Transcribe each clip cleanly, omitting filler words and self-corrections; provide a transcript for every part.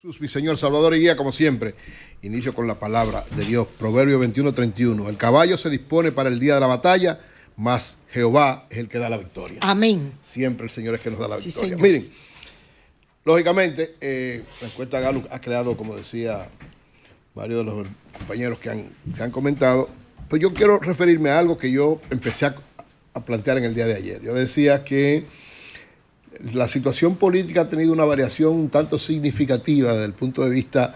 Mi Señor, Salvador y Guía, como siempre, inicio con la palabra de Dios, Proverbio 21:31. El caballo se dispone para el día de la batalla, mas Jehová es el que da la victoria. Amén. Siempre el Señor es el que nos da la victoria. Señor. Miren, lógicamente, la encuesta Gallup ha creado, como decía varios de los compañeros que han comentado, pues yo quiero referirme a algo que yo empecé a plantear en el día de ayer. Yo decía que la situación política ha tenido una variación un tanto significativa desde el punto de vista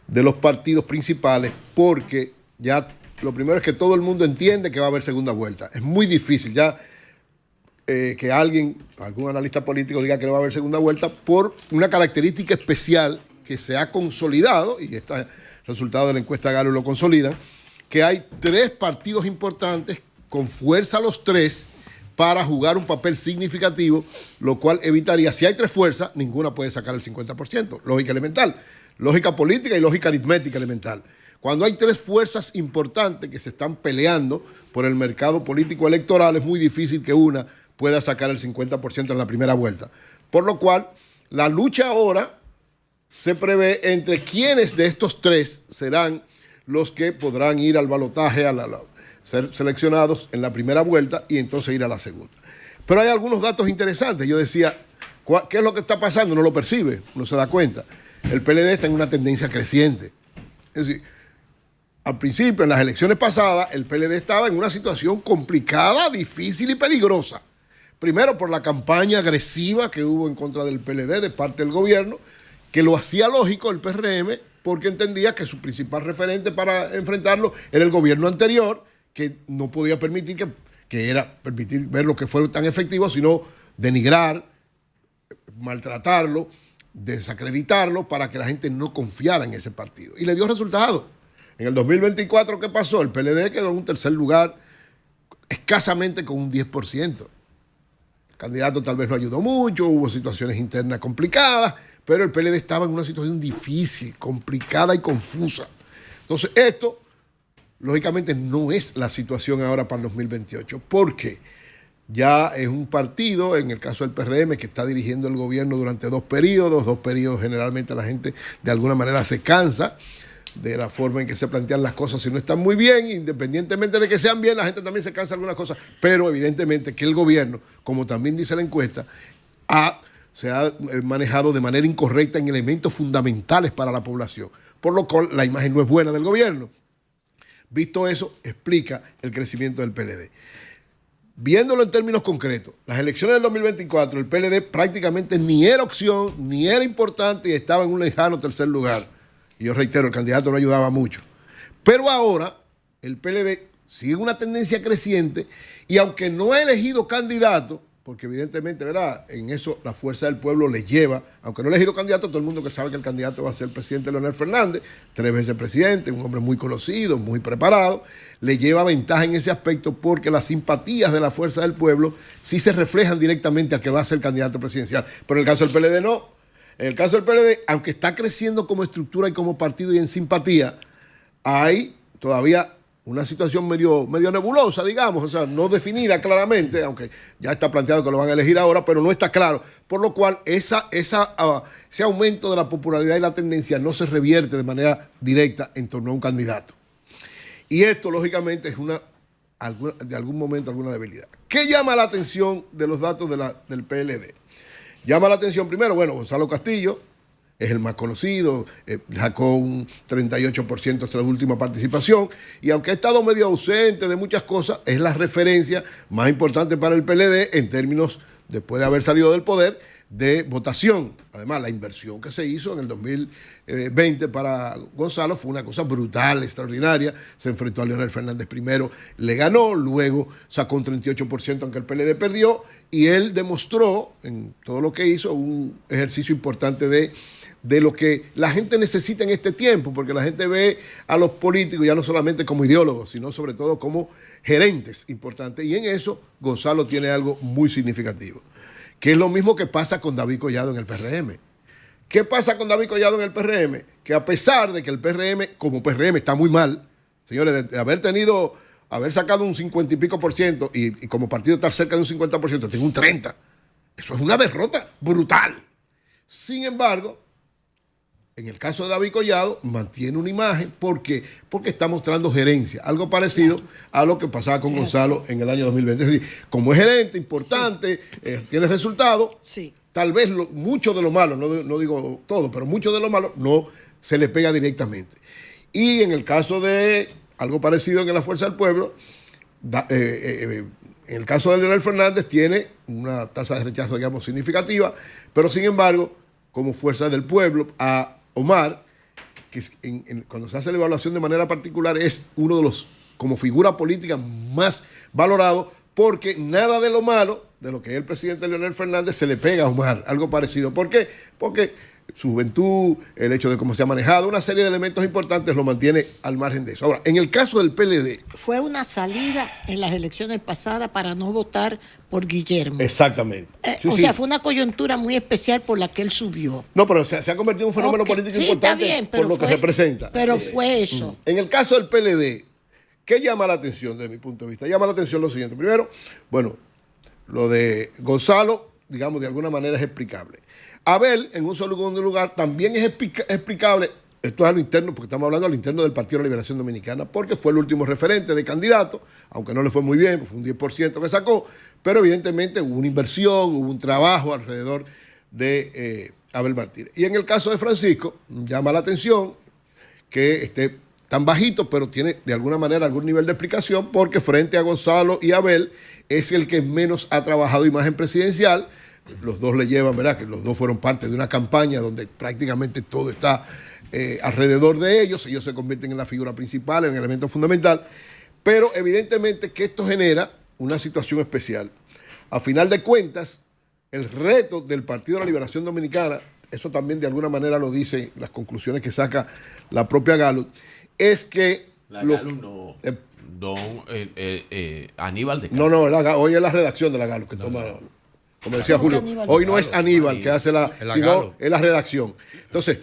de los partidos principales, porque ya lo primero es que todo el mundo entiende que va a haber segunda vuelta. Es muy difícil ya que algún analista político diga que no va a haber segunda vuelta por una característica especial que se ha consolidado, y este resultado de la encuesta Gallup lo consolida, que hay tres partidos importantes con fuerza los tres para jugar un papel significativo, lo cual evitaría, si hay tres fuerzas, ninguna puede sacar el 50%. Lógica elemental, lógica política y lógica aritmética elemental. Cuando hay tres fuerzas importantes que se están peleando por el mercado político electoral, es muy difícil que una pueda sacar el 50% en la primera vuelta. Por lo cual, la lucha ahora se prevé entre quiénes de estos tres serán los que podrán ir al balotaje, ser seleccionados en la primera vuelta y entonces ir a la segunda. Pero hay algunos datos interesantes. Yo decía, ¿qué es lo que está pasando? No lo percibe, no se da cuenta. El PLD está en una tendencia creciente. Es decir, al principio, en las elecciones pasadas, el PLD estaba en una situación complicada, difícil y peligrosa. Primero, por la campaña agresiva que hubo en contra del PLD de parte del gobierno, que lo hacía lógico el PRM, porque entendía que su principal referente para enfrentarlo era el gobierno anterior, que no podía permitir permitir ver lo que fue tan efectivo, sino denigrar, maltratarlo, desacreditarlo para que la gente no confiara en ese partido. Y le dio resultados. En el 2024, ¿qué pasó? El PLD quedó en un tercer lugar, escasamente con un 10%. El candidato tal vez no ayudó mucho, hubo situaciones internas complicadas, pero el PLD estaba en una situación difícil, complicada y confusa. Entonces, esto lógicamente no es la situación ahora para el 2028, porque ya es un partido, en el caso del PRM, que está dirigiendo el gobierno durante dos periodos generalmente la gente de alguna manera se cansa de la forma en que se plantean las cosas si no están muy bien, independientemente de que sean bien, la gente también se cansa de algunas cosas, pero evidentemente que el gobierno, como también dice la encuesta, se ha manejado de manera incorrecta en elementos fundamentales para la población, por lo cual la imagen no es buena del gobierno. Visto eso, explica el crecimiento del PLD. Viéndolo en términos concretos, las elecciones del 2024, el PLD prácticamente ni era opción, ni era importante y estaba en un lejano tercer lugar. Y yo reitero, el candidato no ayudaba mucho. Pero ahora, el PLD sigue una tendencia creciente y aunque no ha elegido candidato, porque evidentemente, ¿verdad?, en eso la fuerza del pueblo le lleva, aunque no ha elegido candidato, todo el mundo que sabe que el candidato va a ser el presidente Leonel Fernández, 3 veces presidente, un hombre muy conocido, muy preparado, le lleva ventaja en ese aspecto porque las simpatías de la fuerza del pueblo sí se reflejan directamente a que va a ser candidato presidencial. Pero en el caso del PLD no. En el caso del PLD, aunque está creciendo como estructura y como partido y en simpatía, hay todavía una situación medio nebulosa, digamos, o sea, no definida claramente, aunque ya está planteado que lo van a elegir ahora, pero no está claro. Por lo cual, ese aumento de la popularidad y la tendencia no se revierte de manera directa en torno a un candidato. Y esto, lógicamente, es de algún momento alguna debilidad. ¿Qué llama la atención de los datos del PLD? Llama la atención primero, bueno, Gonzalo Castillo es el más conocido, sacó un 38% hasta la última participación, y aunque ha estado medio ausente de muchas cosas, es la referencia más importante para el PLD en términos, después de haber salido del poder, de votación. Además, la inversión que se hizo en el 2020 para Gonzalo fue una cosa brutal, extraordinaria. Se enfrentó a Leonel Fernández primero, le ganó, luego sacó un 38% aunque el PLD perdió, y él demostró en todo lo que hizo un ejercicio importante de lo que la gente necesita en este tiempo, porque la gente ve a los políticos ya no solamente como ideólogos, sino sobre todo como gerentes importantes, y en eso Gonzalo tiene algo muy significativo, que es lo mismo que pasa con David Collado en el PRM. ¿Qué pasa con David Collado en el PRM? Que a pesar de que el PRM, como PRM, está muy mal, señores, de haber sacado un 50 y pico por ciento y como partido estar cerca de un 50%, tiene un 30%. Eso es una derrota brutal. Sin embargo, En el caso de David Collado, mantiene una imagen porque está mostrando gerencia, algo parecido a lo que pasaba con Gonzalo en el año 2020. Es decir, como es gerente importante, tiene resultados, tal vez mucho de lo malo, no digo todo, pero mucho de lo malo no se le pega directamente. Y en el caso de algo parecido en la Fuerza del Pueblo, en el caso de Leonel Fernández tiene una tasa de rechazo, digamos, significativa, pero sin embargo, como Fuerza del Pueblo, a Omar, que cuando se hace la evaluación de manera particular, es uno de los, como figura política, más valorados, porque nada de lo malo, de lo que es el presidente Leonel Fernández, se le pega a Omar, algo parecido. ¿Por qué? Porque su juventud, el hecho de cómo se ha manejado, una serie de elementos importantes lo mantiene al margen de eso. Ahora, en el caso del PLD... Fue una salida en las elecciones pasadas para no votar por Guillermo. Exactamente. O sea, fue una coyuntura muy especial por la que él subió. No, pero se ha convertido en un fenómeno político importante bien, por lo que representa. Pero fue eso. En el caso del PLD, ¿qué llama la atención desde mi punto de vista? Llama la atención lo siguiente. Primero, bueno, lo de Gonzalo, digamos, de alguna manera es explicable. Abel, en un segundo lugar, también es explicable, esto es a lo interno, porque estamos hablando a lo interno del Partido de la Liberación Dominicana, porque fue el último referente de candidato, aunque no le fue muy bien, fue un 10% que sacó, pero evidentemente hubo una inversión, hubo un trabajo alrededor de Abel Martínez. Y en el caso de Francisco, llama la atención que esté tan bajito, pero tiene de alguna manera algún nivel de explicación, porque frente a Gonzalo y Abel es el que menos ha trabajado imagen presidencial. Los dos le llevan, ¿verdad? Que los dos fueron parte de una campaña donde prácticamente todo está alrededor de ellos. Ellos se convierten en la figura principal, en el elemento fundamental. Pero evidentemente que esto genera una situación especial. A final de cuentas, el reto del Partido de la Liberación Dominicana, eso también de alguna manera lo dicen las conclusiones que saca la propia Gallup, es que... Gallup no... Aníbal de Gallup. No, hoy es la redacción de la Gallup que toma... Como decía Julio, hoy no es Aníbal que hace sino es la redacción. Entonces,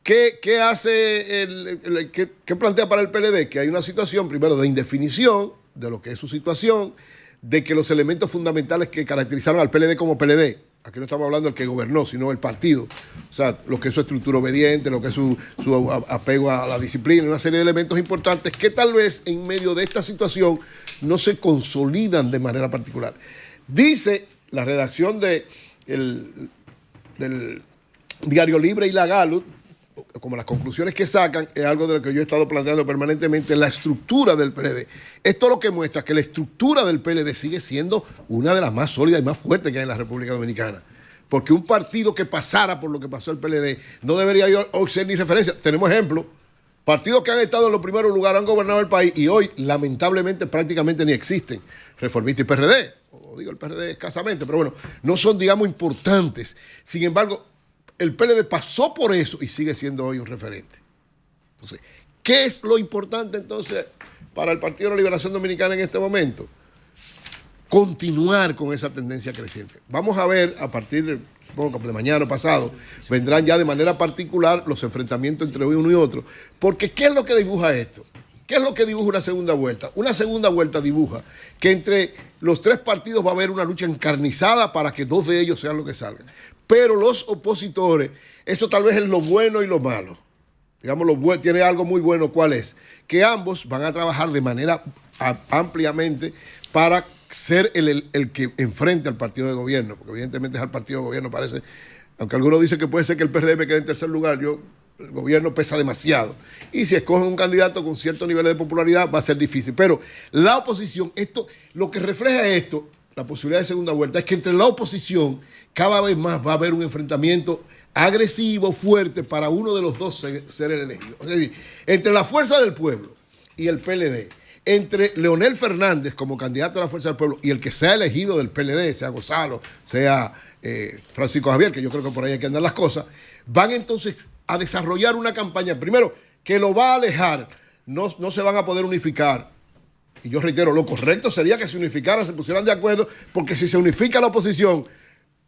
¿qué hace qué plantea para el PLD? Que hay una situación, primero, de indefinición de lo que es su situación, de que los elementos fundamentales que caracterizaron al PLD como PLD, aquí no estamos hablando del que gobernó, sino el partido, o sea, lo que es su estructura obediente, lo que es su apego a la disciplina, una serie de elementos importantes que tal vez en medio de esta situación no se consolidan de manera particular. Dice la redacción del Diario Libre y la Gallup, como las conclusiones que sacan, es algo de lo que yo he estado planteando permanentemente, la estructura del PLD. Esto lo que muestra que la estructura del PLD sigue siendo una de las más sólidas y más fuertes que hay en la República Dominicana. Porque un partido que pasara por lo que pasó el PLD no debería hoy ser ni referencia. Tenemos ejemplos. Partidos que han estado en los primeros lugares, han gobernado el país y hoy, lamentablemente, prácticamente ni existen. Reformista y PRD, o digo el PRD escasamente, pero bueno, no son, digamos, importantes. Sin embargo, el PLD pasó por eso y sigue siendo hoy un referente. Entonces, ¿qué es lo importante entonces para el Partido de la Liberación Dominicana en este momento? Continuar con esa tendencia creciente. Vamos a ver a partir de, supongo que de mañana o pasado, vendrán ya de manera particular los enfrentamientos entre uno y otro. Porque ¿qué es lo que dibuja esto? ¿Qué es lo que dibuja una segunda vuelta? Una segunda vuelta dibuja que entre los tres partidos va a haber una lucha encarnizada para que dos de ellos sean los que salgan. Pero los opositores, eso tal vez es lo bueno y lo malo. Digamos, tiene algo muy bueno, ¿cuál es? Que ambos van a trabajar de manera ampliamente para ser el que enfrente al partido de gobierno, porque evidentemente es al partido de gobierno, parece, aunque algunos dicen que puede ser que el PRM quede en tercer lugar, el gobierno pesa demasiado. Y si escogen un candidato con cierto nivel de popularidad, va a ser difícil. Pero la oposición, lo que refleja esto, la posibilidad de segunda vuelta, es que entre la oposición cada vez más va a haber un enfrentamiento agresivo, fuerte, para uno de los dos ser el elegido. Es decir, entre la Fuerza del Pueblo y el PLD, entre Leonel Fernández como candidato a la Fuerza del Pueblo y el que sea elegido del PLD, sea Gonzalo, sea Francisco Javier, que yo creo que por ahí hay que andar las cosas, van entonces a desarrollar una campaña, primero, que lo va a alejar, no se van a poder unificar. Y yo reitero, lo correcto sería que se unificaran, se pusieran de acuerdo, porque si se unifica la oposición,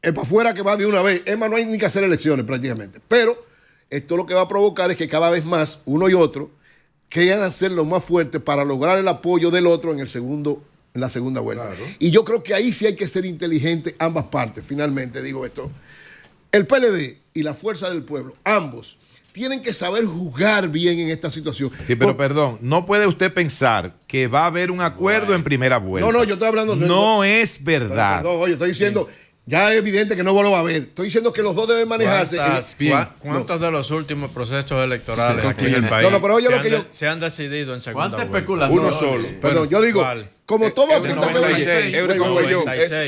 es para afuera que va de una vez. Es más, no hay ni que hacer elecciones prácticamente. Pero esto lo que va a provocar es que cada vez más uno y otro quieran hacerlo más fuerte para lograr el apoyo del otro en la segunda vuelta. Claro. Y yo creo que ahí sí hay que ser inteligente ambas partes. Finalmente digo esto. El PLD y la Fuerza del Pueblo, ambos, tienen que saber jugar bien en esta situación. Sí, pero perdón, no puede usted pensar que va a haber un acuerdo en primera vuelta. No, yo estoy hablando... No es verdad. No, oye, estoy diciendo... Ya es evidente que no lo va a haber. Estoy diciendo que los dos deben manejarse. ¿Cuántos de los últimos procesos electorales aquí en el país pero oye, se han decidido en segunda ¿Cuánta vuelta? especulación? Uno solo. Perdón, yo digo, como todo apunta que va a haber...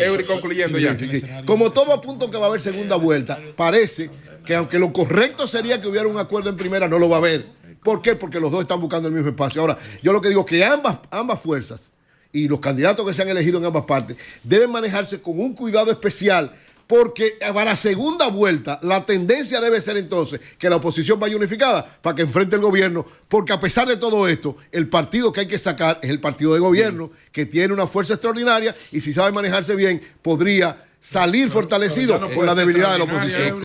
Eury concluyendo ya. Como todo apunta que va a haber segunda vuelta, parece que aunque lo correcto sería que hubiera un acuerdo en primera, no lo va a haber. ¿Por qué? Porque los dos están buscando el mismo espacio. Ahora, yo lo que digo es que ambas fuerzas y los candidatos que se han elegido en ambas partes deben manejarse con un cuidado especial, porque para segunda vuelta la tendencia debe ser entonces que la oposición vaya unificada para que enfrente el gobierno, porque a pesar de todo esto, el partido que hay que sacar es el partido de gobierno, que tiene una fuerza extraordinaria y si sabe manejarse bien, podría salir fortalecido con la debilidad de la oposición.